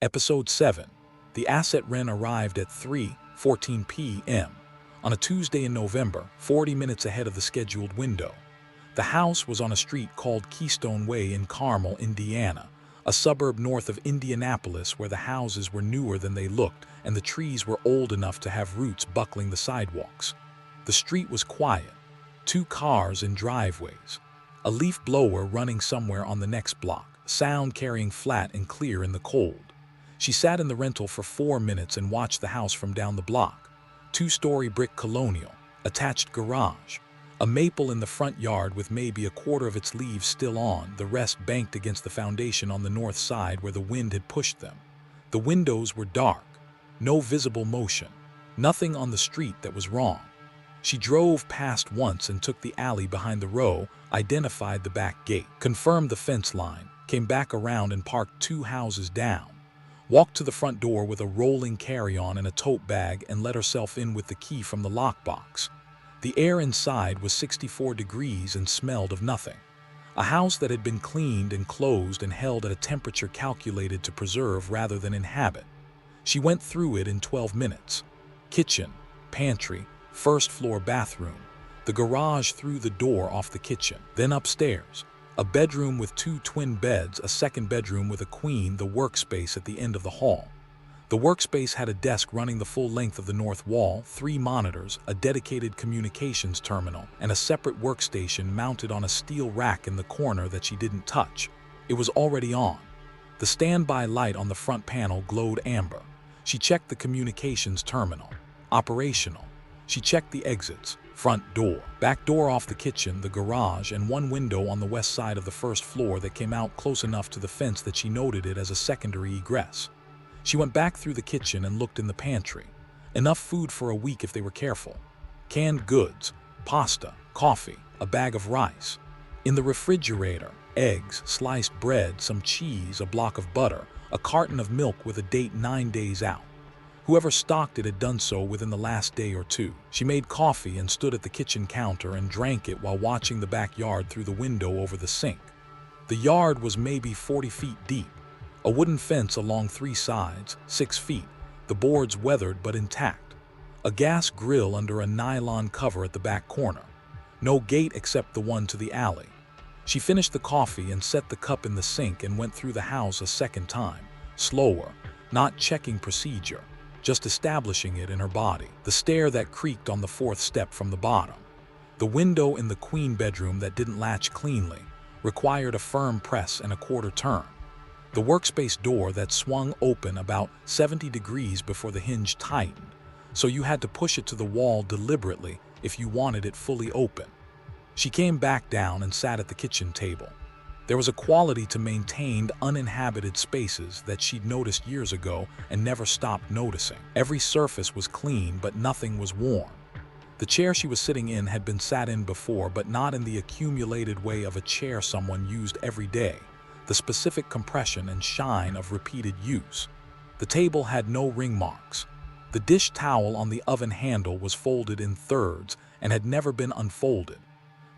Episode 7. The asset Renn arrived at 3:14 p.m. on a Tuesday in November, 40 minutes ahead of the scheduled window. The house was on a street called Keystone Way in Carmel, Indiana, a suburb north of Indianapolis where the houses were newer than they looked and the trees were old enough to have roots buckling the sidewalks. The street was quiet, 2 cars in driveways, a leaf blower running somewhere on the next block, sound carrying flat and clear in the cold. She sat in the rental for 4 minutes and watched the house from down the block. 2-story brick colonial, attached garage, a maple in the front yard with maybe a quarter of its leaves still on, the rest banked against the foundation on the north side where the wind had pushed them. The windows were dark, no visible motion, nothing on the street that was wrong. She drove past once and took the alley behind the row, identified the back gate, confirmed the fence line, came back around and parked 2 houses down, walked to the front door with a rolling carry-on and a tote bag and let herself in with the key from the lockbox. The air inside was 64 degrees and smelled of nothing. A house that had been cleaned and closed and held at a temperature calculated to preserve rather than inhabit. She went through it in 12 minutes. Kitchen, pantry, first-floor bathroom, the garage through the door off the kitchen, then upstairs. A bedroom with 2 twin beds, a second bedroom with a queen, the workspace at the end of the hall. The workspace had a desk running the full length of the north wall, 3 monitors, a dedicated communications terminal, and a separate workstation mounted on a steel rack in the corner that she didn't touch. It was already on. The standby light on the front panel glowed amber. She checked the communications terminal. Operational. She checked the exits. Front door, back door off the kitchen, the garage, and 1 window on the west side of the first floor that came out close enough to the fence that she noted it as a secondary egress. She went back through the kitchen and looked in the pantry. Enough food for a week if they were careful. Canned goods, pasta, coffee, a bag of rice. In the refrigerator, eggs, sliced bread, some cheese, a block of butter, a carton of milk with a date 9 days out. Whoever stocked it had done so within the last day or 2. She made coffee and stood at the kitchen counter and drank it while watching the backyard through the window over the sink. The yard was maybe 40 feet deep. A wooden fence along 3 sides, 6 feet, the boards weathered but intact. A gas grill under a nylon cover at the back corner. No gate except the one to the alley. She finished the coffee and set the cup in the sink and went through the house a second time, slower, not checking procedure, just establishing it in her body. The stair that creaked on the 4th step from the bottom. The window in the queen bedroom that didn't latch cleanly, required a firm press and a quarter turn. The workspace door that swung open about 70 degrees before the hinge tightened, so you had to push it to the wall deliberately if you wanted it fully open. She came back down and sat at the kitchen table. There was a quality to maintained, uninhabited spaces that she'd noticed years ago and never stopped noticing. Every surface was clean, but nothing was worn. The chair she was sitting in had been sat in before, but not in the accumulated way of a chair someone used every day, the specific compression and shine of repeated use. The table had no ring marks. The dish towel on the oven handle was folded in thirds and had never been unfolded.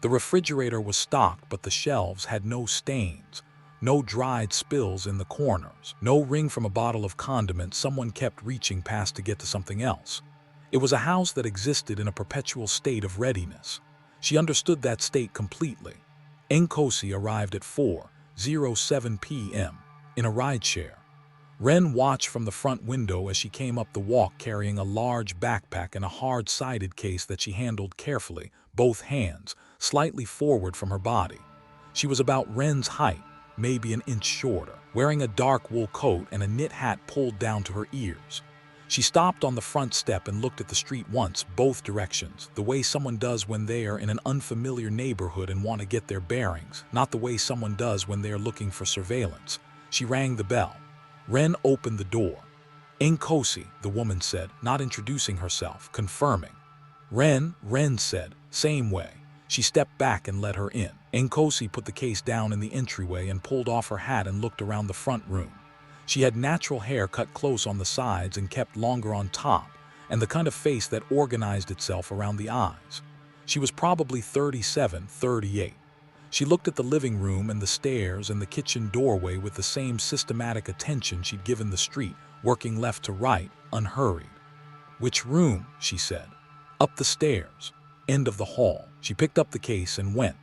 The refrigerator was stocked, but the shelves had no stains, no dried spills in the corners, no ring from a bottle of condiment someone kept reaching past to get to something else. It was a house that existed in a perpetual state of readiness. She understood that state completely. Nkosi arrived at 4:07 p.m. in a rideshare. Renn watched from the front window as she came up the walk carrying a large backpack and a hard-sided case that she handled carefully, both hands, slightly forward from her body. She was about Renn's height, maybe an inch shorter, wearing a dark wool coat and a knit hat pulled down to her ears. She stopped on the front step and looked at the street once, both directions, the way someone does when they are in an unfamiliar neighborhood and want to get their bearings, not the way someone does when they are looking for surveillance. She rang the bell. Renn opened the door. "Nkosi," the woman said, not introducing herself, confirming. Renn said, "Same way." She stepped back and let her in. Nkosi put the case down in the entryway and pulled off her hat and looked around the front room. She had natural hair cut close on the sides and kept longer on top, and the kind of face that organized itself around the eyes. She was probably 37, 38. She looked at the living room and the stairs and the kitchen doorway with the same systematic attention she'd given the street, working left to right, unhurried. "Which room?" she said. "Up the stairs. End of the hall." She picked up the case and went.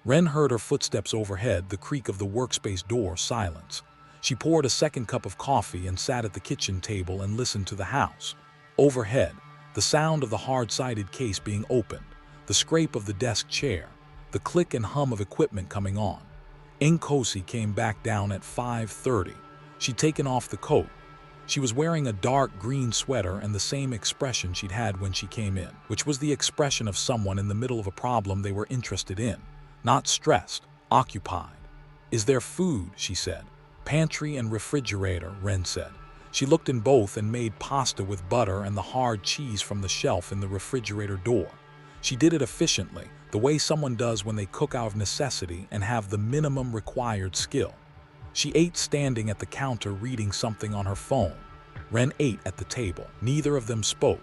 Renn heard her footsteps overhead, the creak of the workspace door, silence. She poured a second cup of coffee and sat at the kitchen table and listened to the house. Overhead, the sound of the hard-sided case being opened, the scrape of the desk chair, the click and hum of equipment coming on. Nkosi came back down at 5:30. She'd taken off the coat. She was wearing a dark green sweater and the same expression she'd had when she came in, which was the expression of someone in the middle of a problem they were interested in. Not stressed, occupied. "Is there food?" she said. "Pantry and refrigerator," Renn said. She looked in both and made pasta with butter and the hard cheese from the shelf in the refrigerator door. She did it efficiently, the way someone does when they cook out of necessity and have the minimum required skill. She ate standing at the counter reading something on her phone. Renn ate at the table. Neither of them spoke.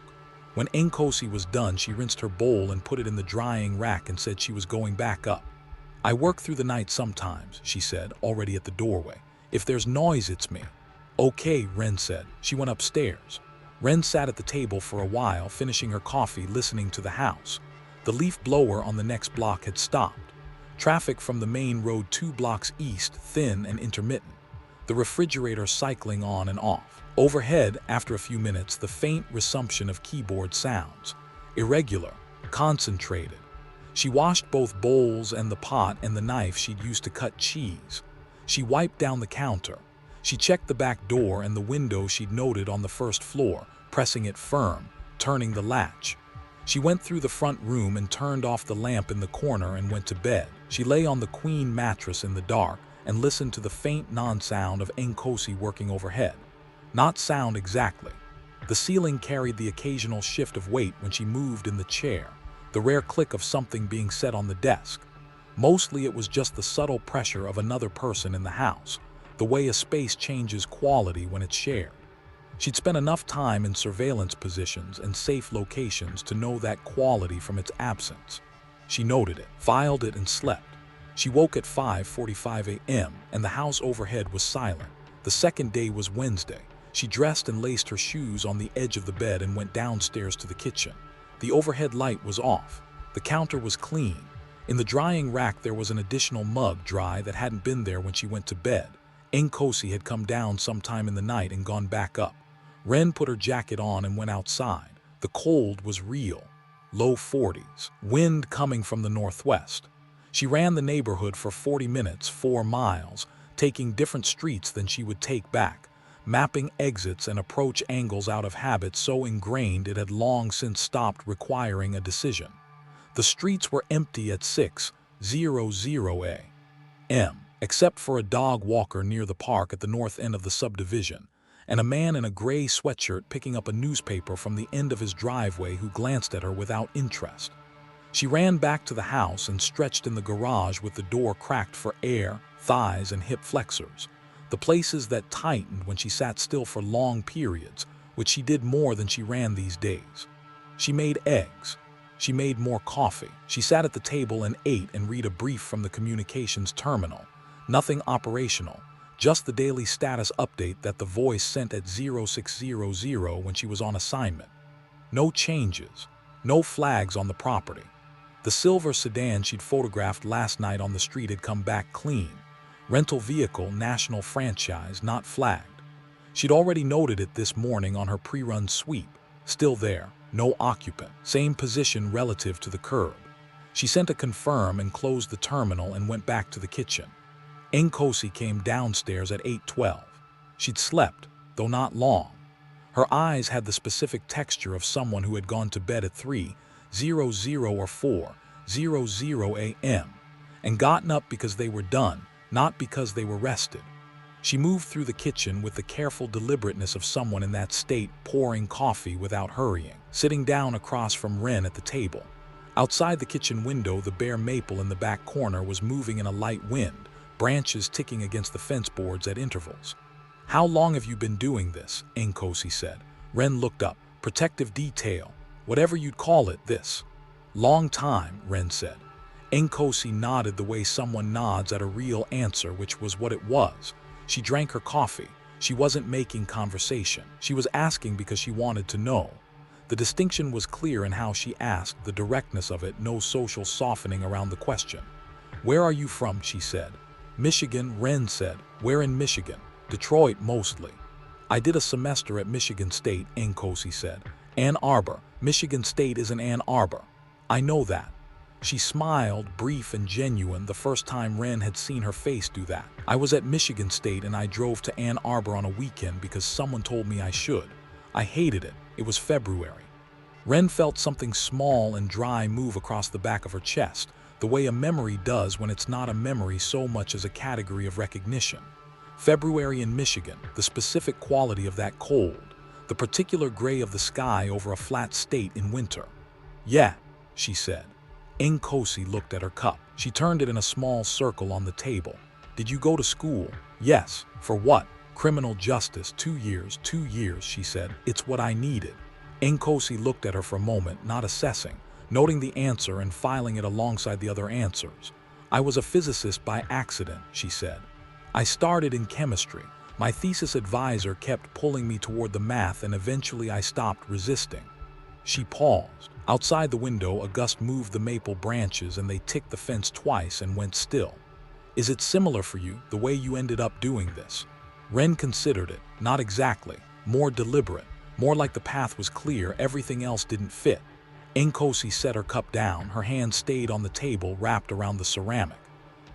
When Nkosi was done, she rinsed her bowl and put it in the drying rack and said she was going back up. "I work through the night sometimes," she said, already at the doorway. "If there's noise, it's me." "Okay," Renn said. She went upstairs. Renn sat at the table for a while, finishing her coffee, listening to the house. The leaf blower on the next block had stopped. Traffic from the main road 2 blocks east, thin and intermittent. The refrigerator cycling on and off. Overhead, after a few minutes, the faint resumption of keyboard sounds. Irregular, concentrated. She washed both bowls and the pot and the knife she'd used to cut cheese. She wiped down the counter. She checked the back door and the window she'd noted on the first floor, pressing it firm, turning the latch. She went through the front room and turned off the lamp in the corner and went to bed. She lay on the queen mattress in the dark and listened to the faint non-sound of Nkosi working overhead. Not sound exactly. The ceiling carried the occasional shift of weight when she moved in the chair, the rare click of something being set on the desk. Mostly it was just the subtle pressure of another person in the house, the way a space changes quality when it's shared. She'd spent enough time in surveillance positions and safe locations to know that quality from its absence. She noted it, filed it, and slept. She woke at 5:45 a.m. and the house overhead was silent. The second day was Wednesday. She dressed and laced her shoes on the edge of the bed and went downstairs to the kitchen. The overhead light was off. The counter was clean. In the drying rack there was an additional mug dry that hadn't been there when she went to bed. Nkosi had come down sometime in the night and gone back up. Renn put her jacket on and went outside. The cold was real. Low 40s. Wind coming from the northwest. She ran the neighborhood for 40 minutes, 4 miles, taking different streets than she would take back, mapping exits and approach angles out of habit so ingrained it had long since stopped requiring a decision. The streets were empty at 6:00 a.m., except for a dog walker near the park at the north end of the subdivision, and a man in a gray sweatshirt picking up a newspaper from the end of his driveway who glanced at her without interest. She ran back to the house and stretched in the garage with the door cracked for air, thighs, and hip flexors, the places that tightened when she sat still for long periods, which she did more than she ran these days. She made eggs. She made more coffee. She sat at the table and ate and read a brief from the communications terminal. Nothing operational, just the daily status update that the voice sent at 0600 when she was on assignment. No changes, no flags on the property. The silver sedan she'd photographed last night on the street had come back clean. Rental vehicle, national franchise, not flagged. She'd already noted it this morning on her pre-run sweep. Still there, no occupant, same position relative to the curb. She sent a confirm and closed the terminal and went back to the kitchen. Nkosi came downstairs at 8:12. She'd slept, though not long. Her eyes had the specific texture of someone who had gone to bed at 3:00 or 4:00 a.m. and gotten up because they were done, not because they were rested. She moved through the kitchen with the careful deliberateness of someone in that state, pouring coffee without hurrying, sitting down across from Renn at the table. Outside the kitchen window, the bare maple in the back corner was moving in a light wind, branches ticking against the fence boards at intervals. "How long have you been doing this?" Nkosi said. Renn looked up. "Protective detail, whatever you'd call it, this." "Long time," Renn said. Nkosi nodded the way someone nods at a real answer, which was what it was. She drank her coffee. She wasn't making conversation. She was asking because she wanted to know. The distinction was clear in how she asked, the directness of it, no social softening around the question. "Where are you from?" she said. "Michigan," Renn said. "Where in Michigan?" "Detroit, mostly." "I did a semester at Michigan State," Nkosi said. "Ann Arbor. Michigan State is in Ann Arbor." "I know that." She smiled, brief and genuine, the first time Renn had seen her face do that. "I was at Michigan State and I drove to Ann Arbor on a weekend because someone told me I should. I hated it. It was February." Renn felt something small and dry move across the back of her chest, the way a memory does when it's not a memory so much as a category of recognition. February in Michigan, the specific quality of that cold, the particular gray of the sky over a flat state in winter. "Yeah," she said. Nkosi looked at her cup. She turned it in a small circle on the table. "Did you go to school?" "Yes." "For what?" "Criminal justice. 2 years, 2 years," she said. "It's what I needed." Nkosi looked at her for a moment, not assessing, noting the answer and filing it alongside the other answers. "I was a physicist by accident," she said. "I started in chemistry. My thesis advisor kept pulling me toward the math and eventually I stopped resisting." She paused. Outside the window, a gust moved the maple branches and they ticked the fence twice and went still. "Is it similar for you, the way you ended up doing this?" Renn considered it. "Not exactly. More deliberate. More like the path was clear, everything else didn't fit." Nkosi set her cup down. Her hand stayed on the table wrapped around the ceramic.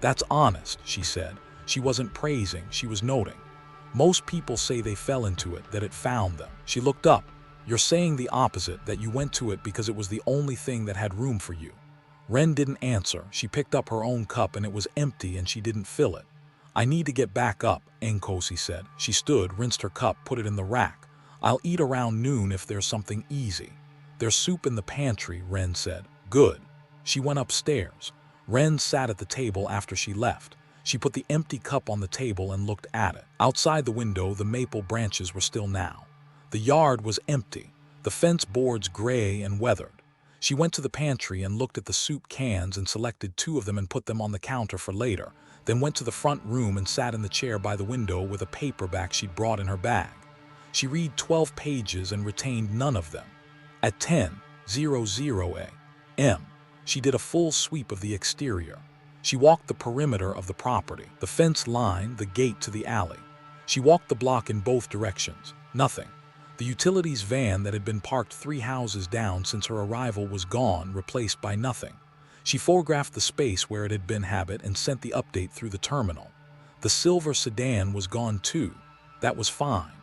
"That's honest," she said. She wasn't praising, she was noting. "Most people say they fell into it, that it found them." She looked up. "You're saying the opposite, that you went to it because it was the only thing that had room for you." Renn didn't answer. She picked up her own cup and it was empty and she didn't fill it. "I need to get back up," Nkosi said. She stood, rinsed her cup, put it in the rack. "I'll eat around noon if there's something easy." "There's soup in the pantry," Renn said. "Good." She went upstairs. Renn sat at the table after she left. She put the empty cup on the table and looked at it. Outside the window, the maple branches were still now. The yard was empty, the fence boards gray and weathered. She went to the pantry and looked at the soup cans and selected 2 of them and put them on the counter for later, then went to the front room and sat in the chair by the window with a paperback she'd brought in her bag. She read 12 pages and retained none of them. At 10:00 a.m., she did a full sweep of the exterior. She walked the perimeter of the property, the fence line, the gate to the alley. She walked the block in both directions. Nothing. The utilities van that had been parked 3 houses down since her arrival was gone, replaced by nothing. She photographed the space where it had been habit and sent the update through the terminal. The silver sedan was gone too. That was fine.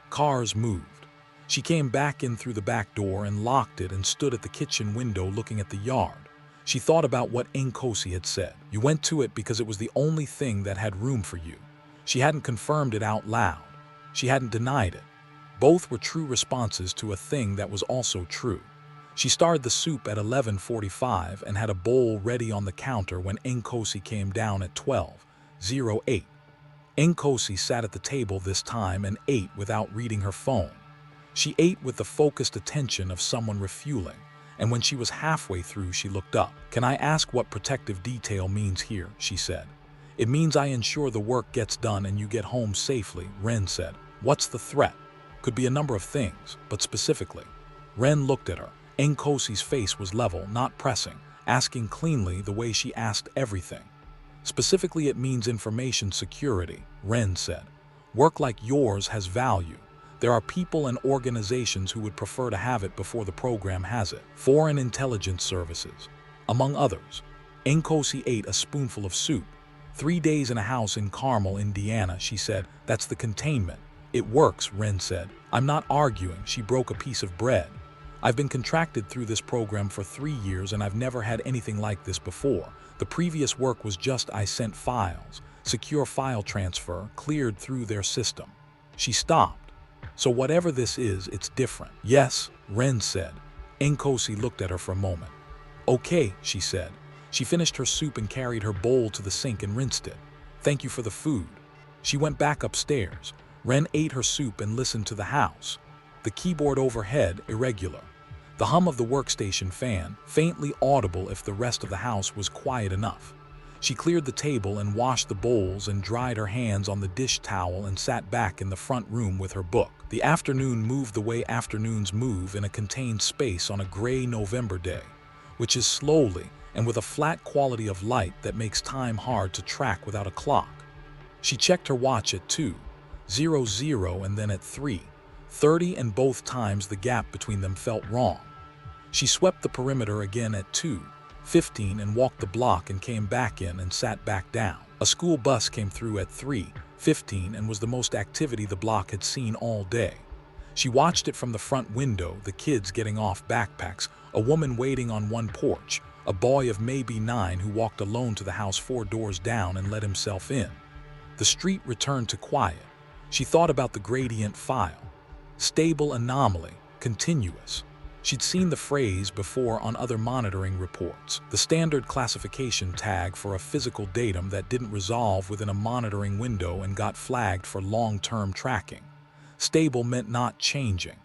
Cars moved. She came back in through the back door and locked it and stood at the kitchen window looking at the yard. She thought about what Nkosi had said. "You went to it because it was the only thing that had room for you." She hadn't confirmed it out loud. She hadn't denied it. Both were true responses to a thing that was also true. She started the soup at 11:45 and had a bowl ready on the counter when Nkosi came down at 12:08. Nkosi sat at the table this time and ate without reading her phone. She ate with the focused attention of someone refueling, and when she was halfway through, she looked up. "Can I ask what protective detail means here?" she said. "It means I ensure the work gets done and you get home safely," Renn said. "What's the threat?" "Could be a number of things, but specifically." Renn looked at her. Nkosi's face was level, not pressing, asking cleanly the way she asked everything. "Specifically, it means information security," Renn said. "Work like yours has value. There are people and organizations who would prefer to have it before the program has it. Foreign intelligence services, among others." Nkosi ate a spoonful of soup. 3 days in a house in Carmel, Indiana," she said. "That's the containment." "It works," Renn said. "I'm not arguing." She broke a piece of bread. "I've been contracted through this program for 3 years and I've never had anything like this before. The previous work was just I sent files, secure file transfer, cleared through their system." She stopped. "So whatever this is, it's different." "Yes," Renn said. Nkosi looked at her for a moment. "Okay," she said. She finished her soup and carried her bowl to the sink and rinsed it. "Thank you for the food." She went back upstairs. Renn ate her soup and listened to the house. The keyboard overhead, irregular. The hum of the workstation fan, faintly audible if the rest of the house was quiet enough. She cleared the table and washed the bowls and dried her hands on the dish towel and sat back in the front room with her book. The afternoon moved the way afternoons move in a contained space on a gray November day, which is slowly and with a flat quality of light that makes time hard to track without a clock. She checked her watch at 2:00 and then at 3:30, and both times the gap between them felt wrong. She swept the perimeter again at 2:15 and walked the block and came back in and sat back down. A school bus came through at 3:15 and was the most activity the block had seen all day. She watched it from the front window, the kids getting off backpacks, a woman waiting on one porch, a boy of maybe 9 who walked alone to the house 4 doors down and let himself in. The street returned to quiet. She thought about the gradient file. Stable anomaly, continuous. She'd seen the phrase before on other monitoring reports, the standard classification tag for a physical datum that didn't resolve within a monitoring window and got flagged for long-term tracking. Stable meant not changing.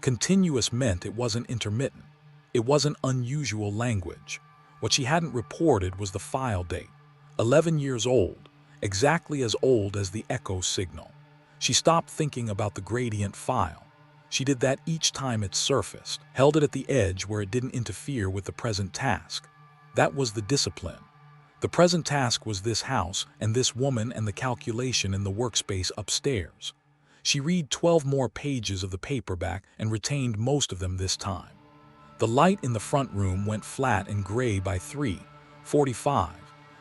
Continuous meant it wasn't intermittent. It wasn't unusual language. What she hadn't reported was the file date, 11 years old, exactly as old as the echo signal. She stopped thinking about the gradient file. She did that each time it surfaced, held it at the edge where it didn't interfere with the present task. That was the discipline. The present task was this house and this woman and the calculation in the workspace upstairs. She read 12 more pages of the paperback and retained most of them this time. The light in the front room went flat and gray by 3:45,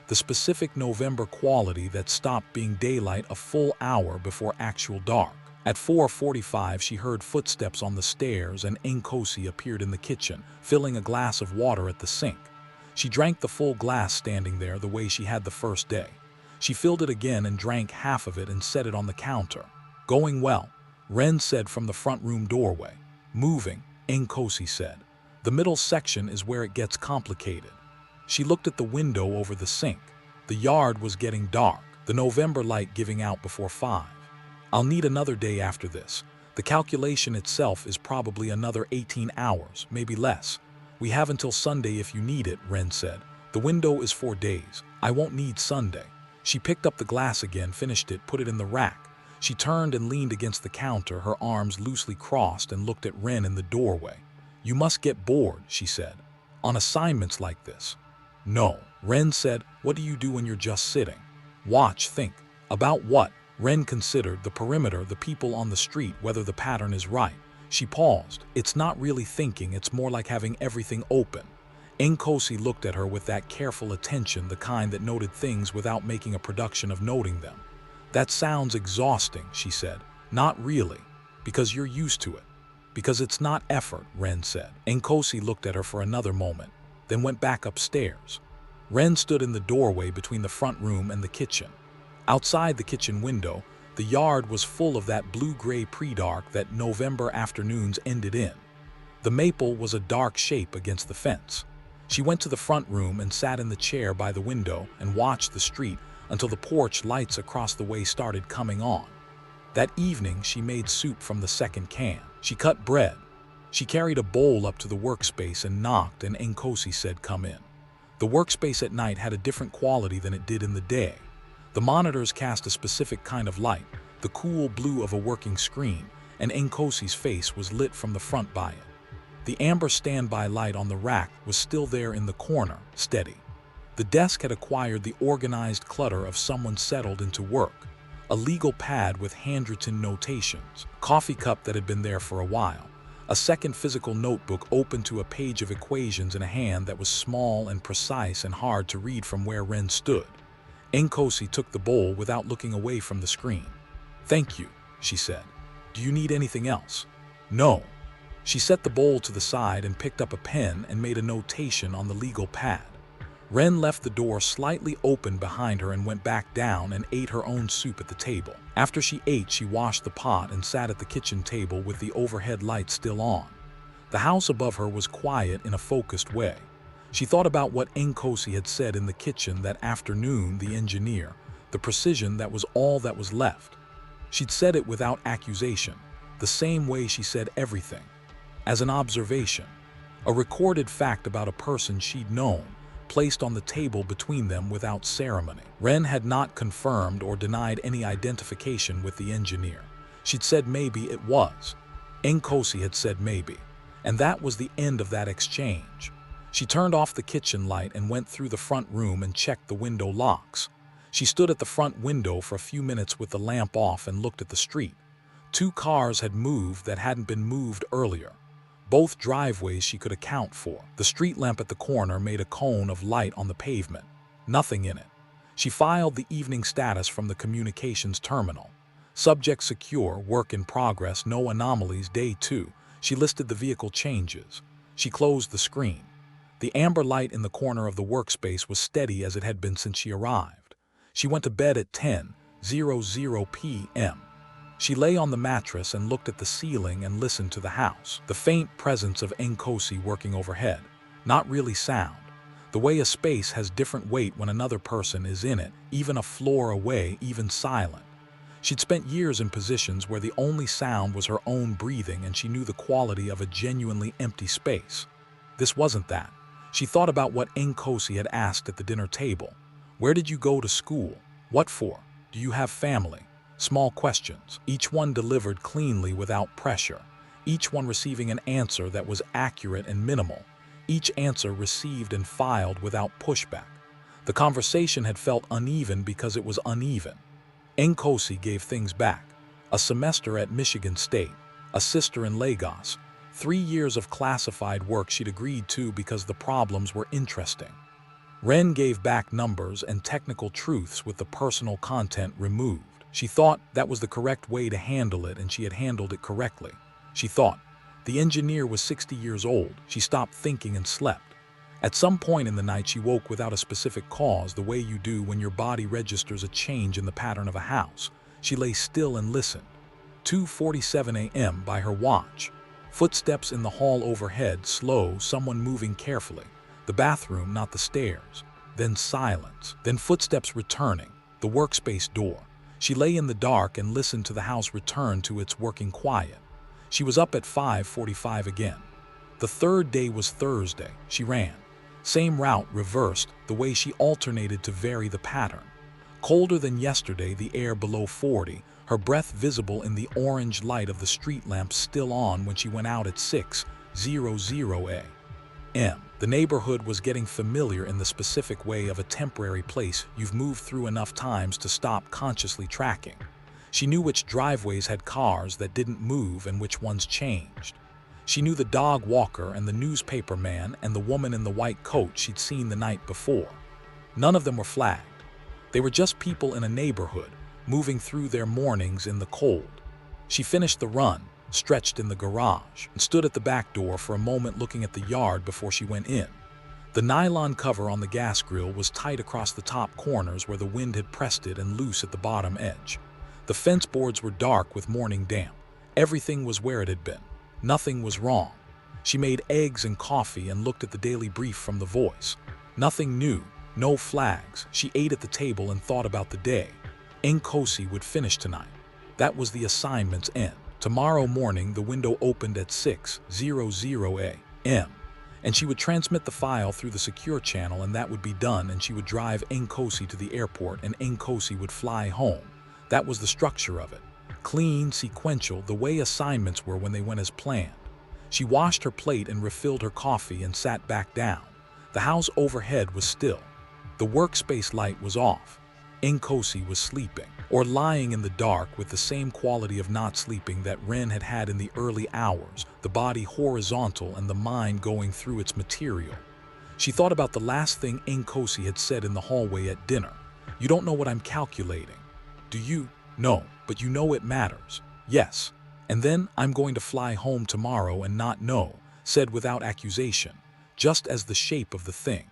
the specific November quality that stopped being daylight a full hour before actual dark. At 4:45 she heard footsteps on the stairs and Nkosi appeared in the kitchen, filling a glass of water at the sink. She drank the full glass standing there the way she had the first day. She filled it again and drank half of it and set it on the counter. "Going well," Renn said from the front room doorway. "Moving," Nkosi said. "The middle section is where it gets complicated." She looked at the window over the sink. The yard was getting dark, the November light giving out before 5. "I'll need another day after this. The calculation itself is probably another 18 hours, maybe less. We have until Sunday if you need it," Renn said. "The window is 4 days. I won't need Sunday." She picked up the glass again, finished it, put it in the rack. She turned and leaned against the counter, her arms loosely crossed, and looked at Renn in the doorway. "You must get bored," she said. "On assignments like this." "No," Renn said. "What do you do when you're just sitting?" "Watch, think." "About what?" Renn considered the perimeter, the people on the street, whether the pattern is right. She paused. "It's not really thinking, it's more like having everything open." Nkosi looked at her with that careful attention, the kind that noted things without making a production of noting them. "That sounds exhausting," she said. "Not really, because you're used to it." "Because it's not effort," Renn said. Nkosi looked at her for another moment, then went back upstairs. Renn stood in the doorway between the front room and the kitchen. Outside the kitchen window, the yard was full of that blue-gray pre-dark that November afternoons ended in. The maple was a dark shape against the fence. She went to the front room and sat in the chair by the window and watched the street until the porch lights across the way started coming on. That evening, she made soup from the second can. She cut bread. She carried a bowl up to the workspace and knocked, and Nkosi said, "Come in." The workspace at night had a different quality than it did in the day. The monitors cast a specific kind of light, the cool blue of a working screen, and Nkosi's face was lit from the front by it. The amber standby light on the rack was still there in the corner, steady. The desk had acquired the organized clutter of someone settled into work. A legal pad with handwritten notations, a coffee cup that had been there for a while, a second physical notebook open to a page of equations in a hand that was small and precise and hard to read from where Renn stood. Nkosi took the bowl without looking away from the screen. "Thank you," she said. "Do you need anything else?" "No." She set the bowl to the side and picked up a pen and made a notation on the legal pad. Renn left the door slightly open behind her and went back down and ate her own soup at the table. After she ate, she washed the pot and sat at the kitchen table with the overhead light still on. The house above her was quiet in a focused way. She thought about what Nkosi had said in the kitchen that afternoon, the engineer, the precision that was all that was left. She'd said it without accusation, the same way she said everything, as an observation. A recorded fact about a person she'd known, placed on the table between them without ceremony. Renn had not confirmed or denied any identification with the engineer. She'd said maybe it was. Nkosi had said maybe. And that was the end of that exchange. She turned off the kitchen light and went through the front room and checked the window locks. She stood at the front window for a few minutes with the lamp off and looked at the street. 2 cars had moved that hadn't been moved earlier. Both driveways she could account for. The street lamp at the corner made a cone of light on the pavement. Nothing in it. She filed the evening status from the communications terminal. Subject secure, work in progress, no anomalies, day 2. She listed the vehicle changes. She closed the screen. The amber light in the corner of the workspace was steady as it had been since she arrived. She went to bed at 10:00 p.m. She lay on the mattress and looked at the ceiling and listened to the house. The faint presence of Nkosi working overhead. Not really sound. The way a space has different weight when another person is in it, even a floor away, even silent. She'd spent years in positions where the only sound was her own breathing, and she knew the quality of a genuinely empty space. This wasn't that. She thought about what Nkosi had asked at the dinner table. Where did you go to school? What for? Do you have family? Small questions, each one delivered cleanly without pressure, each one receiving an answer that was accurate and minimal, each answer received and filed without pushback. The conversation had felt uneven because it was uneven. Nkosi gave things back. A semester at Michigan State, a sister in Lagos, 3 years of classified work she'd agreed to because the problems were interesting. Renn gave back numbers and technical truths with the personal content removed. She thought that was the correct way to handle it, and she had handled it correctly. She thought. The engineer was 60 years old. She stopped thinking and slept. At some point in the night, she woke without a specific cause, the way you do when your body registers a change in the pattern of a house. She lay still and listened. 2:47 a.m. by her watch. Footsteps in the hall overhead, slow, someone moving carefully. The bathroom, not the stairs. Then silence. Then footsteps returning. The workspace door. She lay in the dark and listened to the house return to its working quiet. She was up at 5:45 again. The third day was Thursday. She ran. Same route, reversed, the way she alternated to vary the pattern. Colder than yesterday, the air below 40, her breath visible in the orange light of the street lamp still on when she went out at 6:00 a.m. The neighborhood was getting familiar in the specific way of a temporary place you've moved through enough times to stop consciously tracking. She knew which driveways had cars that didn't move and which ones changed. She knew the dog walker and the newspaper man and the woman in the white coat she'd seen the night before. None of them were flagged. They were just people in a neighborhood, moving through their mornings in the cold. She finished the run, stretched in the garage, and stood at the back door for a moment looking at the yard before she went in. The nylon cover on the gas grill was tight across the top corners where the wind had pressed it and loose at the bottom edge. The fence boards were dark with morning damp. Everything was where it had been. Nothing was wrong. She made eggs and coffee and looked at the daily brief from the Voice. Nothing new, no flags. She ate at the table and thought about the day. Nkosi would finish tonight. That was the assignment's end. Tomorrow morning, the window opened at 6:00 a.m. and she would transmit the file through the secure channel, and that would be done, and she would drive Nkosi to the airport, and Nkosi would fly home. That was the structure of it. Clean, sequential, the way assignments were when they went as planned. She washed her plate and refilled her coffee and sat back down. The house overhead was still. The workspace light was off. Nkosi was sleeping, or lying in the dark with the same quality of not sleeping that Renn had had in the early hours, the body horizontal and the mind going through its material. She thought about the last thing Nkosi had said in the hallway at dinner. You don't know what I'm calculating. Do you? No, but you know it matters. Yes. And then I'm going to fly home tomorrow and not know, said without accusation, just as the shape of the thing.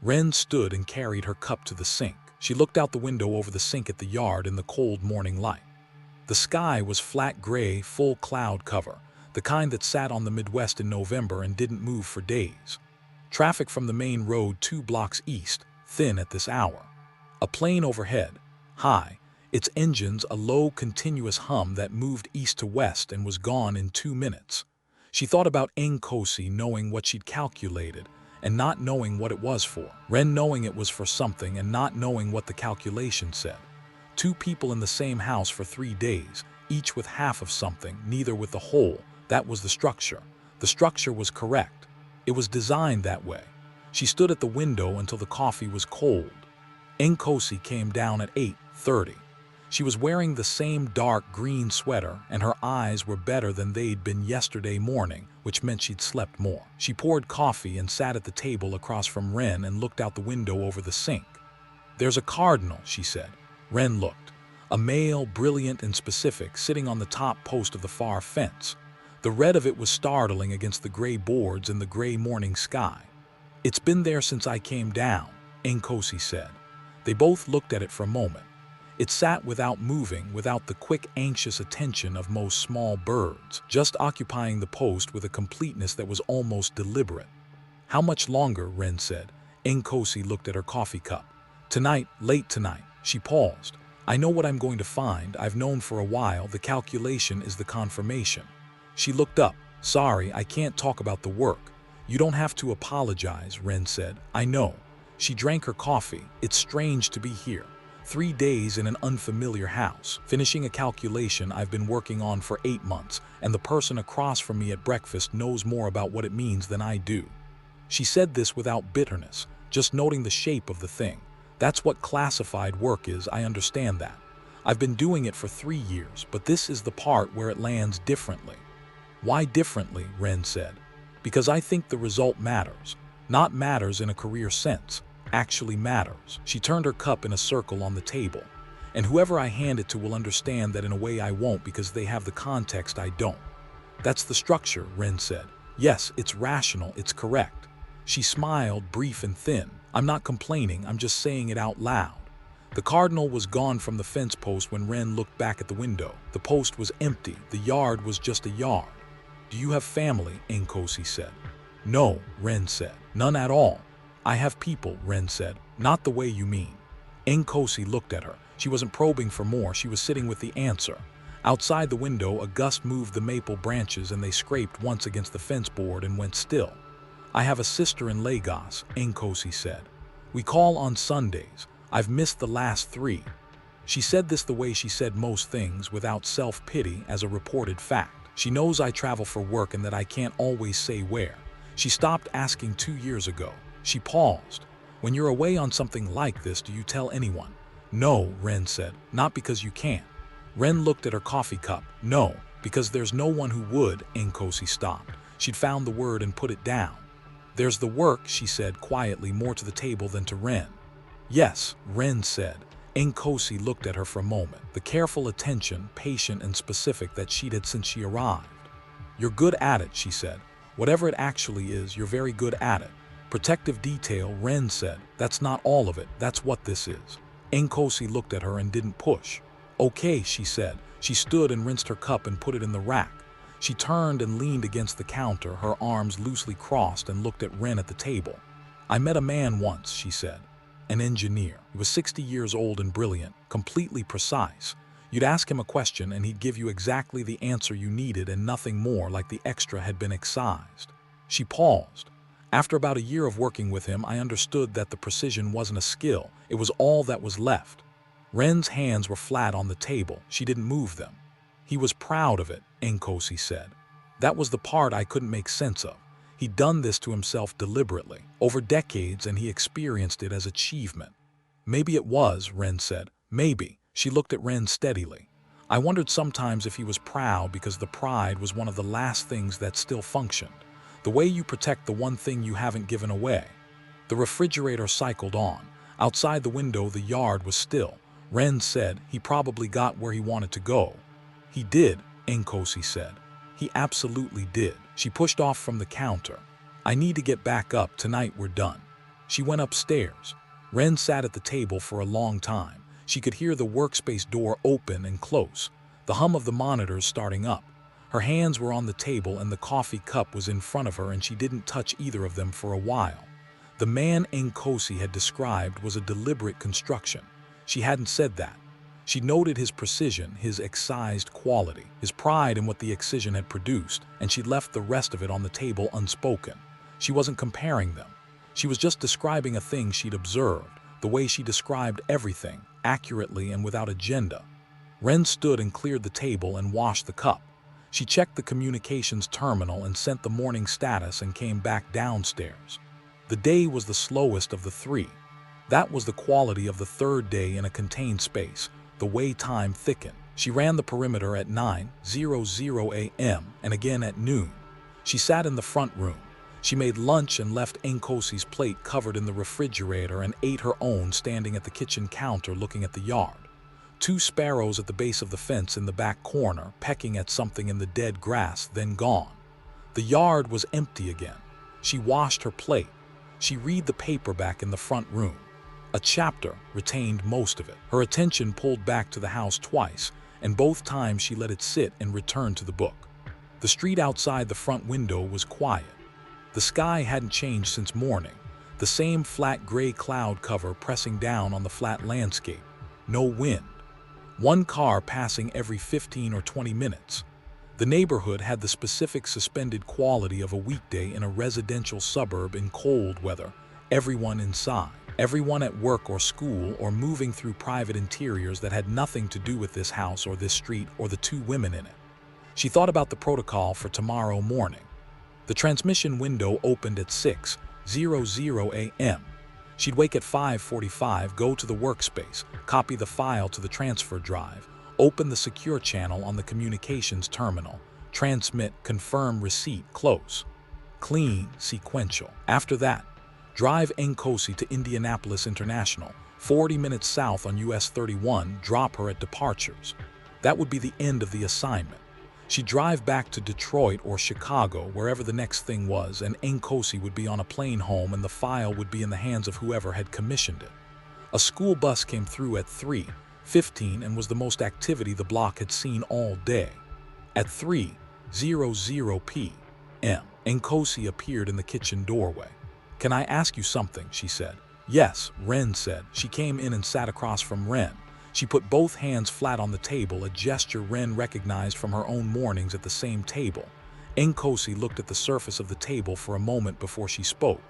Renn stood and carried her cup to the sink. She looked out the window over the sink at the yard in the cold morning light. The sky was flat gray, full cloud cover, the kind that sat on the Midwest in November and didn't move for days. Traffic from the main road 2 blocks east, thin at this hour. A plane overhead, high, its engines a low continuous hum that moved east to west and was gone in 2 minutes. She thought about Nkosi knowing what she'd calculated and not knowing what it was for. Renn knowing it was for something and not knowing what the calculation said. Two people in the same house for 3 days, each with half of something, neither with the whole. That was the structure. The structure was correct. It was designed that way. She stood at the window until the coffee was cold. Nkosi came down at 8:30. She was wearing the same dark green sweater, and her eyes were better than they'd been yesterday morning, which meant she'd slept more. She poured coffee and sat at the table across from Renn and looked out the window over the sink. "There's a cardinal," she said. Renn looked. A male, brilliant and specific, sitting on the top post of the far fence. The red of it was startling against the gray boards and the gray morning sky. "It's been there since I came down," Nkosi said. They both looked at it for a moment. It sat without moving, without the quick, anxious attention of most small birds, just occupying the post with a completeness that was almost deliberate. "How much longer?" Renn said. Nkosi looked at her coffee cup. "Tonight, late tonight." She paused. "I know what I'm going to find. I've known for a while. The calculation is the confirmation." She looked up. "Sorry, I can't talk about the work." "You don't have to apologize," Renn said. "I know." She drank her coffee. "It's strange to be here. 3 days in an unfamiliar house, finishing a calculation I've been working on for 8 months, and the person across from me at breakfast knows more about what it means than I do." She said this without bitterness, just noting the shape of the thing. "That's what classified work is, I understand that. I've been doing it for 3 years, but this is the part where it lands differently." "Why differently?" Renn said. "Because I think the result matters. Not matters in a career sense. Actually matters." She turned her cup in a circle on the table. "And whoever I hand it to will understand that in a way I won't, because they have the context I don't." "That's the structure," Renn said. "Yes, it's rational, it's correct." She smiled, brief and thin. "I'm not complaining, I'm just saying it out loud." The cardinal was gone from the fence post when Renn looked back at the window. The post was empty. The yard was just a yard. "Do you have family?" Nkosi said. "No," Renn said. "None at all." "I have people," Renn said. "Not the way you mean." Nkosi looked at her. She wasn't probing for more, she was sitting with the answer. Outside the window, a gust moved the maple branches and they scraped once against the fence board and went still. "I have a sister in Lagos," Nkosi said. "We call on Sundays. I've missed the last 3. She said this the way she said most things, without self-pity, as a reported fact. "She knows I travel for work and that I can't always say where. She stopped asking 2 years ago." She paused. "When you're away on something like this, do you tell anyone?" "No," Renn said. "Not because you can't." Renn looked at her coffee cup. "No, because there's no one who would." Nkosi stopped. She'd found the word and put it down. "There's the work," she said quietly, more to the table than to Renn. "Yes," Renn said. Nkosi looked at her for a moment. The careful attention, patient and specific, that she'd had since she arrived. "You're good at it," she said. "Whatever it actually is, you're very good at it." "Protective detail," Renn said. "That's not all of it, that's what this is." Nkosi looked at her and didn't push. "Okay," she said. She stood and rinsed her cup and put it in the rack. She turned and leaned against the counter, her arms loosely crossed, and looked at Renn at the table. "I met a man once," she said. "An engineer. He was 60 years old and brilliant, completely precise. You'd ask him a question and he'd give you exactly the answer you needed and nothing more, like the extra had been excised." She paused. "After about a year of working with him, I understood that the precision wasn't a skill, it was all that was left." Renn's hands were flat on the table. She didn't move them. "He was proud of it," Nkosi said. "That was the part I couldn't make sense of. He'd done this to himself deliberately, over decades, and he experienced it as achievement." "Maybe it was," Renn said. "Maybe." She looked at Renn steadily. "I wondered sometimes if he was proud because the pride was one of the last things that still functioned. The way you protect the one thing you haven't given away." The refrigerator cycled on. Outside the window, the yard was still. Renn said he probably got where he wanted to go. "He did," Nkosi said. "He absolutely did." She pushed off from the counter. "I need to get back up. Tonight we're done." She went upstairs. Renn sat at the table for a long time. She could hear the workspace door open and close, the hum of the monitors starting up. Her hands were on the table and the coffee cup was in front of her, and she didn't touch either of them for a while. The man Nkosi had described was a deliberate construction. She hadn't said that. She noted his precision, his excised quality, his pride in what the excision had produced, and she left the rest of it on the table unspoken. She wasn't comparing them. She was just describing a thing she'd observed, the way she described everything, accurately and without agenda. Renn stood and cleared the table and washed the cup. She checked the communications terminal and sent the morning status and came back downstairs. The day was the slowest of the three. That was the quality of the third day in a contained space. The wait time thickened. She ran the perimeter at 9:00 a.m. and again at noon. She sat in the front room. She made lunch and left Nkosi's plate covered in the refrigerator and ate her own standing at the kitchen counter looking at the yard. 2 sparrows at the base of the fence in the back corner, pecking at something in the dead grass, then gone. The yard was empty again. She washed her plate. She read the paperback in the front room. A chapter retained most of it. Her attention pulled back to the house twice, and both times she let it sit and returned to the book. The street outside the front window was quiet. The sky hadn't changed since morning, the same flat gray cloud cover pressing down on the flat landscape. No wind. 1 car passing every 15 or 20 minutes. The neighborhood had the specific suspended quality of a weekday in a residential suburb in cold weather. Everyone inside. Everyone at work or school or moving through private interiors that had nothing to do with this house or this street or the 2 women in it. She thought about the protocol for tomorrow morning. The transmission window opened at 6:00 a.m. She'd wake at 5:45, go to the workspace, copy the file to the transfer drive, open the secure channel on the communications terminal, transmit, confirm receipt, close. Clean, sequential. After that, drive Nkosi to Indianapolis International, 40 minutes south on US 31, drop her at departures. That would be the end of the assignment. She'd drive back to Detroit or Chicago, wherever the next thing was, and Nkosi would be on a plane home and the file would be in the hands of whoever had commissioned it. A school bus came through at 3:15 and was the most activity the block had seen all day. At 3:00 p.m., Nkosi appeared in the kitchen doorway. "Can I ask you something?" she said. "Yes," Renn said. She came in and sat across from Renn. She put both hands flat on the table, a gesture Renn recognized from her own mornings at the same table. Nkosi looked at the surface of the table for a moment before she spoke.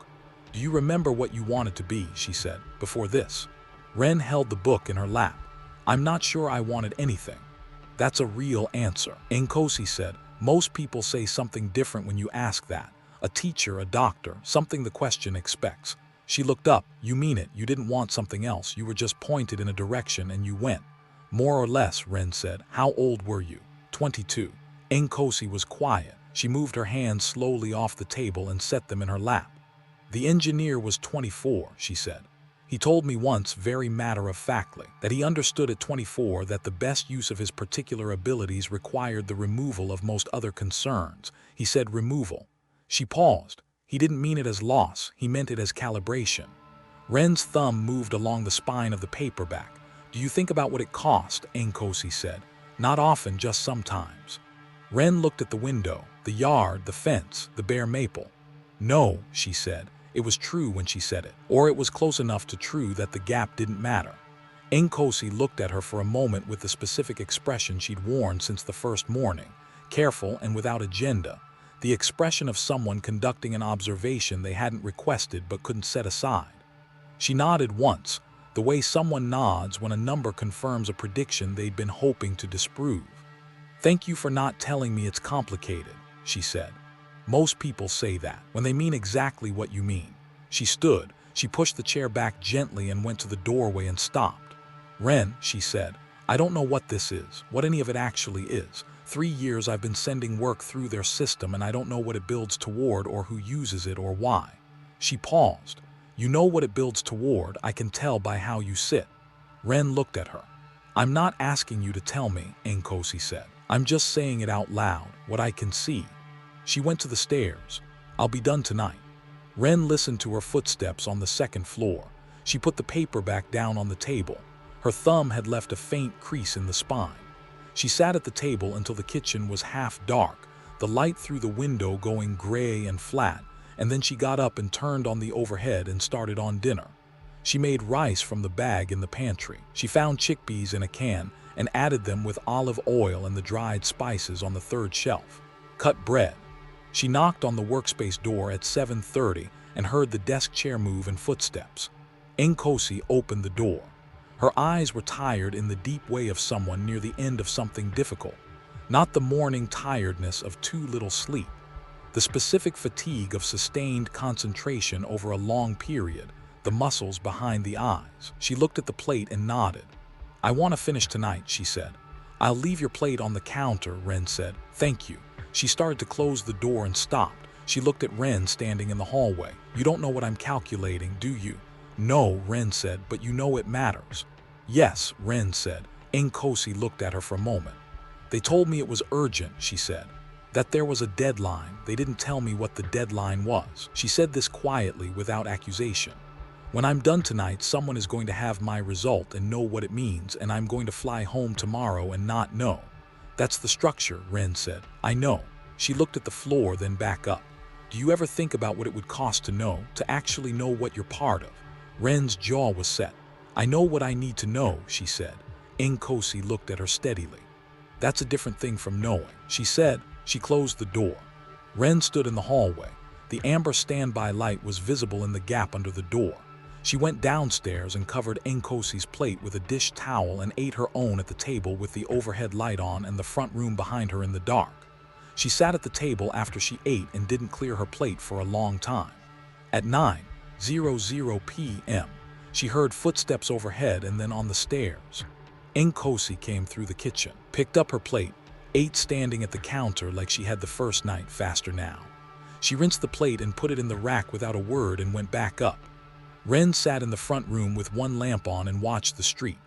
"Do you remember what you wanted to be?" she said, "before this?" Renn held the book in her lap. "I'm not sure I wanted anything." "That's a real answer," Nkosi said. "Most people say something different when you ask that. A teacher, a doctor, something the question expects." She looked up. "You mean it, you didn't want something else, you were just pointed in a direction and you went." "More or less," Renn said. "How old were you?" 22. Nkosi was quiet. She moved her hands slowly off the table and set them in her lap. "The engineer was 24, she said. "He told me once, very matter-of-factly, that he understood at 24 that the best use of his particular abilities required the removal of most other concerns. He said removal." She paused. "He didn't mean it as loss, he meant it as calibration." Renn's thumb moved along the spine of the paperback. "Do you think about what it cost?" Nkosi said. "Not often, just sometimes." Renn looked at the window, the yard, the fence, the bare maple. "No," she said. It was true when she said it, or it was close enough to true that the gap didn't matter. Nkosi looked at her for a moment with the specific expression she'd worn since the first morning, careful and without agenda. The expression of someone conducting an observation they hadn't requested but couldn't set aside. She nodded once, the way someone nods when a number confirms a prediction they'd been hoping to disprove. "Thank you for not telling me it's complicated," she said. "Most people say that, when they mean exactly what you mean." She stood, she pushed the chair back gently and went to the doorway and stopped. "Renn," she said, "I don't know what this is, what any of it actually is. 3 years I've been sending work through their system and I don't know what it builds toward or who uses it or why." She paused. "You know what it builds toward, I can tell by how you sit." Renn looked at her. "I'm not asking you to tell me," Nkosi said. "I'm just saying it out loud, what I can see." She went to the stairs. "I'll be done tonight." Renn listened to her footsteps on the second floor. She put the paperback down on the table. Her thumb had left a faint crease in the spine. She sat at the table until the kitchen was half dark, the light through the window going gray and flat, and then she got up and turned on the overhead and started on dinner. She made rice from the bag in the pantry. She found chickpeas in a can and added them with olive oil and the dried spices on the third shelf. Cut bread. She knocked on the workspace door at 7:30 and heard the desk chair move and footsteps. Nkosi opened the door. Her eyes were tired in the deep way of someone near the end of something difficult. Not the morning tiredness of too little sleep. The specific fatigue of sustained concentration over a long period, the muscles behind the eyes. She looked at the plate and nodded. "I want to finish tonight," she said. "I'll leave your plate on the counter," Renn said. "Thank you." She started to close the door and stopped. She looked at Renn standing in the hallway. "You don't know what I'm calculating, do you?" "No," Renn said, "but you know it matters." "Yes," Renn said. Nkosi looked at her for a moment. "They told me it was urgent," she said. "That there was a deadline. They didn't tell me what the deadline was." She said this quietly, without accusation. "When I'm done tonight, someone is going to have my result and know what it means, and I'm going to fly home tomorrow and not know." "That's the structure," Renn said. "I know." She looked at the floor, then back up. "Do you ever think about what it would cost to know, to actually know what you're part of?" Renn's jaw was set. "I know what I need to know," she said. Nkosi looked at her steadily. "That's a different thing from knowing," she said. She closed the door. Renn stood in the hallway. The amber standby light was visible in the gap under the door. She went downstairs and covered Nkosi's plate with a dish towel and ate her own at the table with the overhead light on and the front room behind her in the dark. She sat at the table after she ate and didn't clear her plate for a long time. At 9:00 p.m., she heard footsteps overhead and then on the stairs. Nkosi came through the kitchen, picked up her plate, ate standing at the counter like she had the first night, faster now. She rinsed the plate and put it in the rack without a word and went back up. Renn sat in the front room with one lamp on and watched the street.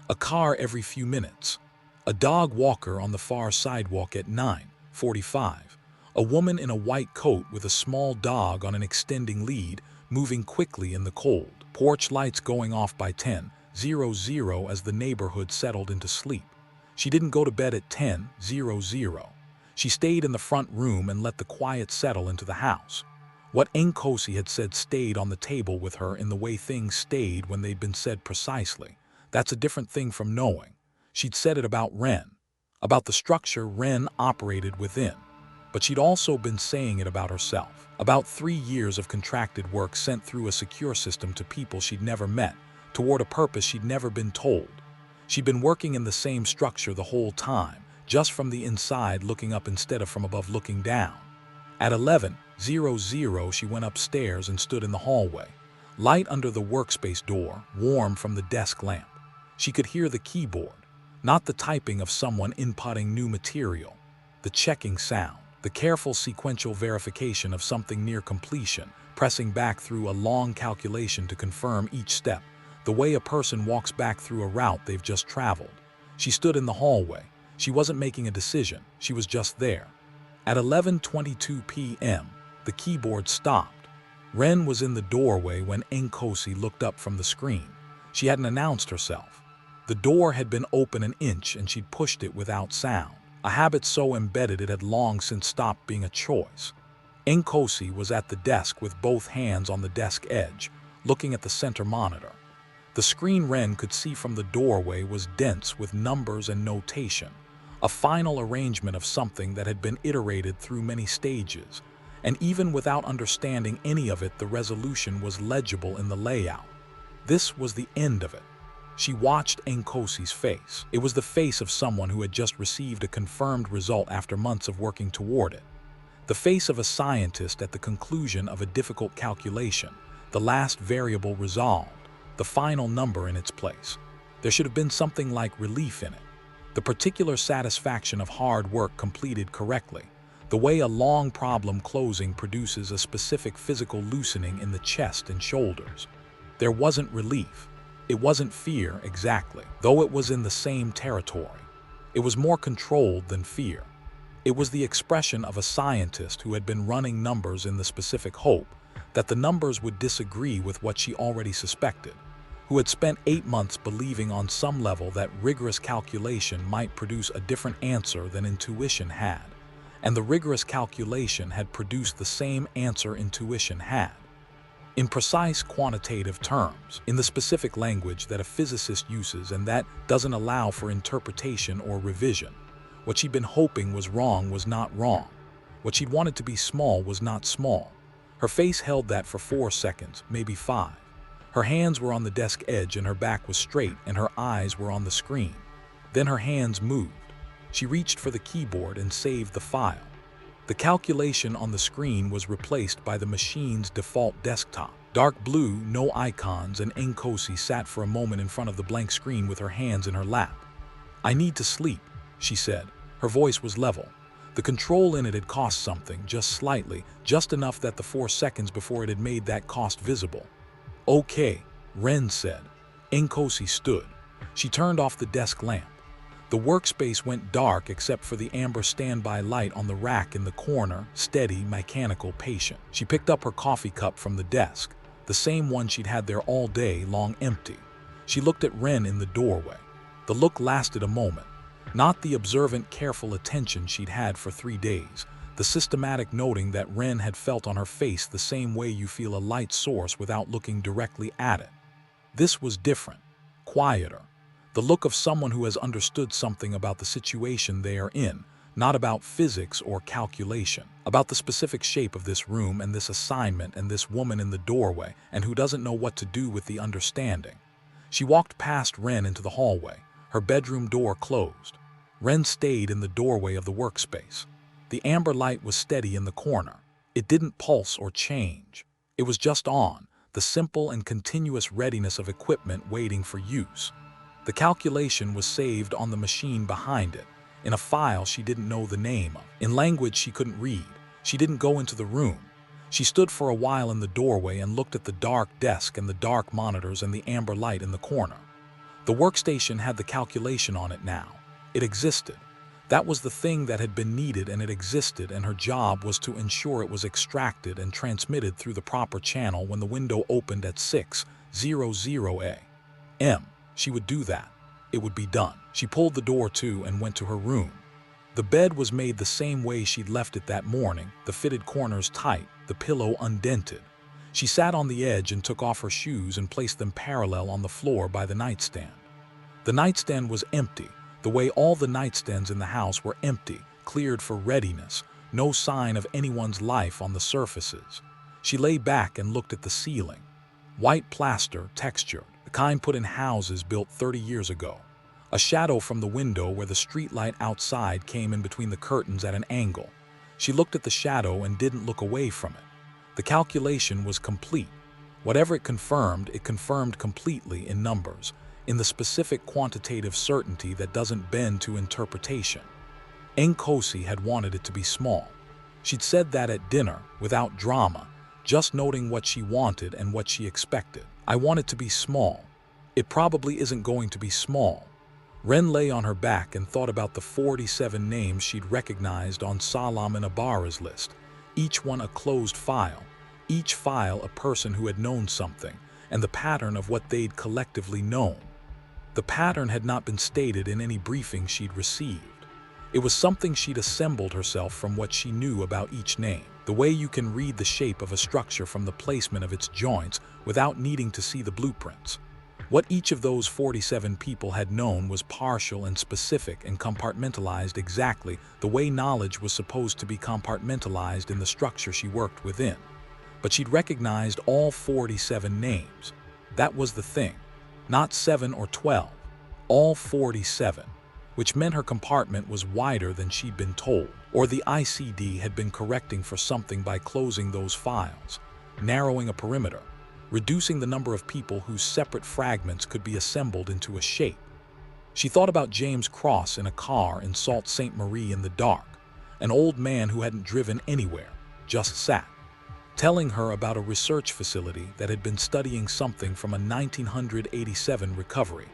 A car every few minutes. A dog walker on the far sidewalk at 9:45. A woman in a white coat with a small dog on an extending lead, moving quickly in the cold. Porch lights going off by 10:00 as the neighborhood settled into sleep. She didn't go to bed at 10:00. She stayed in the front room and let the quiet settle into the house. What Nkosi had said stayed on the table with her in the way things stayed when they'd been said precisely. That's a different thing from knowing. She'd said it about Renn, about the structure Renn operated within. But she'd also been saying it about herself, about 3 years of contracted work sent through a secure system to people she'd never met, toward a purpose she'd never been told. She'd been working in the same structure the whole time, just from the inside looking up instead of from above looking down. At 11:00, she went upstairs and stood in the hallway. Light under the workspace door, warm from the desk lamp. She could hear the keyboard, not the typing of someone inputting new material, the checking sound, the careful sequential verification of something near completion, pressing back through a long calculation to confirm each step, the way a person walks back through a route they've just traveled. She stood in the hallway. She wasn't making a decision, she was just there. At 11:22 p.m., the keyboard stopped. Renn was in the doorway when Nkosi looked up from the screen. She hadn't announced herself. The door had been open an inch and she'd pushed it without sound, a habit so embedded it had long since stopped being a choice. Nkosi was at the desk with both hands on the desk edge, looking at the center monitor. The screen Renn could see from the doorway was dense with numbers and notation, a final arrangement of something that had been iterated through many stages, and even without understanding any of it, the resolution was legible in the layout. This was the end of it. She watched Nkosi's face. It was the face of someone who had just received a confirmed result after months of working toward it. The face of a scientist at the conclusion of a difficult calculation, the last variable resolved, the final number in its place. There should have been something like relief in it. The particular satisfaction of hard work completed correctly, the way a long problem closing produces a specific physical loosening in the chest and shoulders. There wasn't relief. It wasn't fear exactly, though it was in the same territory. It was more controlled than fear. It was the expression of a scientist who had been running numbers in the specific hope that the numbers would disagree with what she already suspected, who had spent 8 months believing on some level that rigorous calculation might produce a different answer than intuition had, and the rigorous calculation had produced the same answer intuition had. in precise quantitative terms, in the specific language that a physicist uses and that doesn't allow for interpretation or revision. What she'd been hoping was not wrong. What she'd wanted to be small was not small. Her face held that for 4 seconds, maybe 5. Her hands were on the desk edge and her back was straight and her eyes were on the screen. Then her hands moved. She reached for the keyboard and saved the file. The calculation on the screen was replaced by the machine's default desktop. Dark blue, no icons, and Nkosi sat for a moment in front of the blank screen with her hands in her lap. "I need to sleep," she said. Her voice was level. The control in it had cost something, just slightly, just enough that the 4 seconds before it had made that cost visible. "Okay," Renn said. Nkosi stood. She turned off the desk lamp. The workspace went dark except for the amber standby light on the rack in the corner, steady, mechanical, patient. She picked up her coffee cup from the desk, the same one she'd had there all day long, empty. She looked at Renn in the doorway. The look lasted a moment. Not the observant, careful attention she'd had for 3 days, the systematic noting that Renn had felt on her face the same way you feel a light source without looking directly at it. This was different, quieter. The look of someone who has understood something about the situation they are in, not about physics or calculation, about the specific shape of this room and this assignment and this woman in the doorway, and who doesn't know what to do with the understanding. She walked past Renn into the hallway, her bedroom door closed. Renn stayed in the doorway of the workspace. The amber light was steady in the corner. It didn't pulse or change. It was just on, the simple and continuous readiness of equipment waiting for use. The calculation was saved on the machine behind it, in a file she didn't know the name of, in language she couldn't read. She didn't go into the room. She stood for a while in the doorway and looked at the dark desk and the dark monitors and the amber light in the corner. The workstation had the calculation on it now. It existed. That was the thing that had been needed, and it existed, and her job was to ensure it was extracted and transmitted through the proper channel when the window opened at 6:00 a.m. She would do that. It would be done. She pulled the door to and went to her room. The bed was made the same way she'd left it that morning, the fitted corners tight, the pillow undented. She sat on the edge and took off her shoes and placed them parallel on the floor by the nightstand. The nightstand was empty, the way all the nightstands in the house were empty, cleared for readiness, no sign of anyone's life on the surfaces. She lay back and looked at the ceiling. White plaster, textured, the kind put in houses built 30 years ago. A shadow from the window where the streetlight outside came in between the curtains at an angle. She looked at the shadow and didn't look away from it. The calculation was complete. Whatever it confirmed completely in numbers, in the specific quantitative certainty that doesn't bend to interpretation. Nkosi had wanted it to be small. She'd said that at dinner, without drama, just noting what she wanted and what she expected. "I want it to be small. It probably isn't going to be small." Renn lay on her back and thought about the 47 names she'd recognized on Solomon Abara's list, each one a closed file, each file a person who had known something, and the pattern of what they'd collectively known. The pattern had not been stated in any briefing she'd received. It was something she'd assembled herself from what she knew about each name, the way you can read the shape of a structure from the placement of its joints without needing to see the blueprints. What each of those 47 people had known was partial and specific and compartmentalized exactly the way knowledge was supposed to be compartmentalized in the structure she worked within. But she'd recognized all 47 names. That was the thing. Not 7 or 12. All 47. Which meant her compartment was wider than she'd been told, or the ICD had been correcting for something by closing those files, narrowing a perimeter, reducing the number of people whose separate fragments could be assembled into a shape. She thought about James Cross in a car in Sault Ste. Marie in the dark, an old man who hadn't driven anywhere, just sat, telling her about a research facility that had been studying something from a 1987 recovery,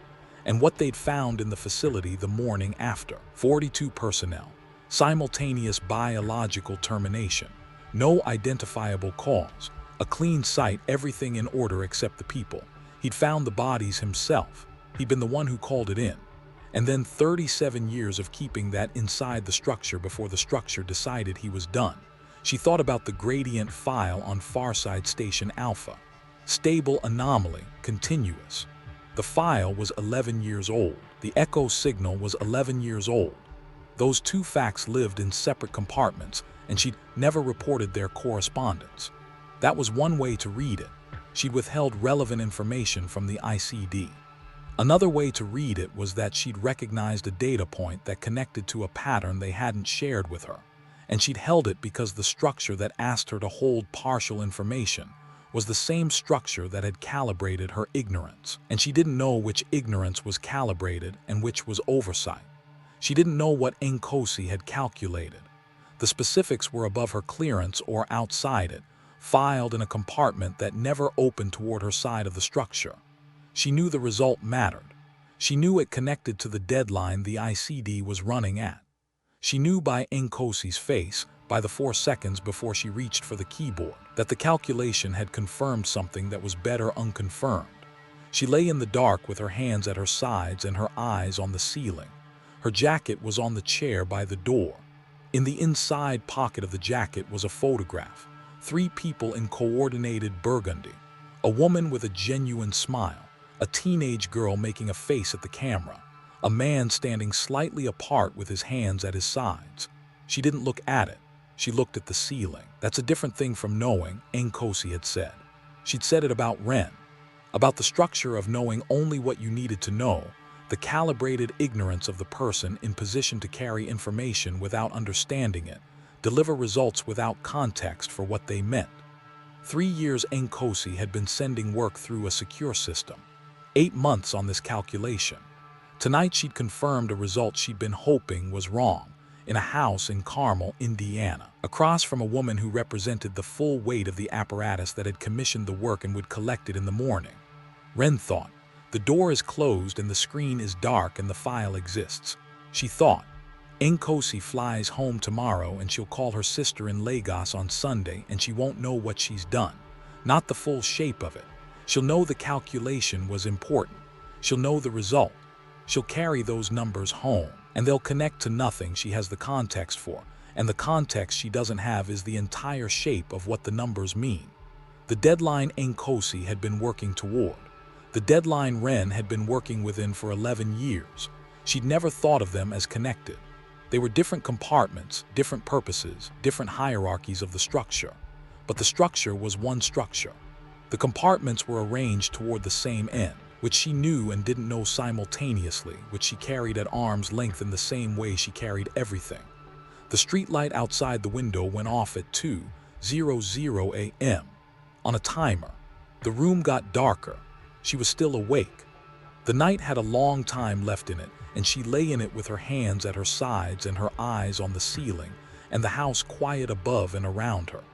and what they'd found in the facility the morning after. 42 personnel, simultaneous biological termination, no identifiable cause, a clean site, everything in order except the people. He'd found the bodies himself. He'd been the one who called it in. And then 37 years of keeping that inside the structure before the structure decided he was done. She thought about the gradient file on Farside Station Alpha. Stable anomaly, continuous. The file was 11 years old. The echo signal was 11 years old. Those two facts lived in separate compartments, and she'd never reported their correspondence. That was one way to read it. She'd withheld relevant information from the ICD. Another way to read it was that she'd recognized a data point that connected to a pattern they hadn't shared with her, and she'd held it because the structure that asked her to hold partial information was the same structure that had calibrated her ignorance, and she didn't know which ignorance was calibrated and which was oversight. She didn't know what Nkosi had calculated. The specifics were above her clearance or outside it, filed in a compartment that never opened toward her side of the structure. She knew the result mattered. She knew it connected to the deadline the ICD was running at. She knew by Nkosi's face, by the 4 seconds before she reached for the keyboard, that the calculation had confirmed something that was better unconfirmed. She lay in the dark with her hands at her sides and her eyes on the ceiling. Her jacket was on the chair by the door. In the inside pocket of the jacket was a photograph. 3 people in coordinated burgundy. A woman with a genuine smile. A teenage girl making a face at the camera. A man standing slightly apart with his hands at his sides. She didn't look at it. She looked at the ceiling. That's a different thing from knowing, Nkosi had said. She'd said it about Renn. About the structure of knowing only what you needed to know, the calibrated ignorance of the person in position to carry information without understanding it, deliver results without context for what they meant. 3 years Nkosi had been sending work through a secure system. 8 months on this calculation. Tonight she'd confirmed a result she'd been hoping was wrong, in a house in Carmel, Indiana, across from a woman who represented the full weight of the apparatus that had commissioned the work and would collect it in the morning. Renn thought, the door is closed and the screen is dark and the file exists. She thought, Nkosi flies home tomorrow and she'll call her sister in Lagos on Sunday and she won't know what she's done, not the full shape of it. She'll know the calculation was important. She'll know the result. She'll carry those numbers home, and they'll connect to nothing she has the context for, and the context she doesn't have is the entire shape of what the numbers mean. The deadline Nkosi had been working toward. The deadline Renn had been working within for 11 years. She'd never thought of them as connected. They were different compartments, different purposes, different hierarchies of the structure. But the structure was one structure. The compartments were arranged toward the same end, which she knew and didn't know simultaneously, which she carried at arm's length in the same way she carried everything. The streetlight outside the window went off at 2:00 a.m. on a timer. The room got darker. She was still awake. The night had a long time left in it, and she lay in it with her hands at her sides and her eyes on the ceiling, and the house quiet above and around her.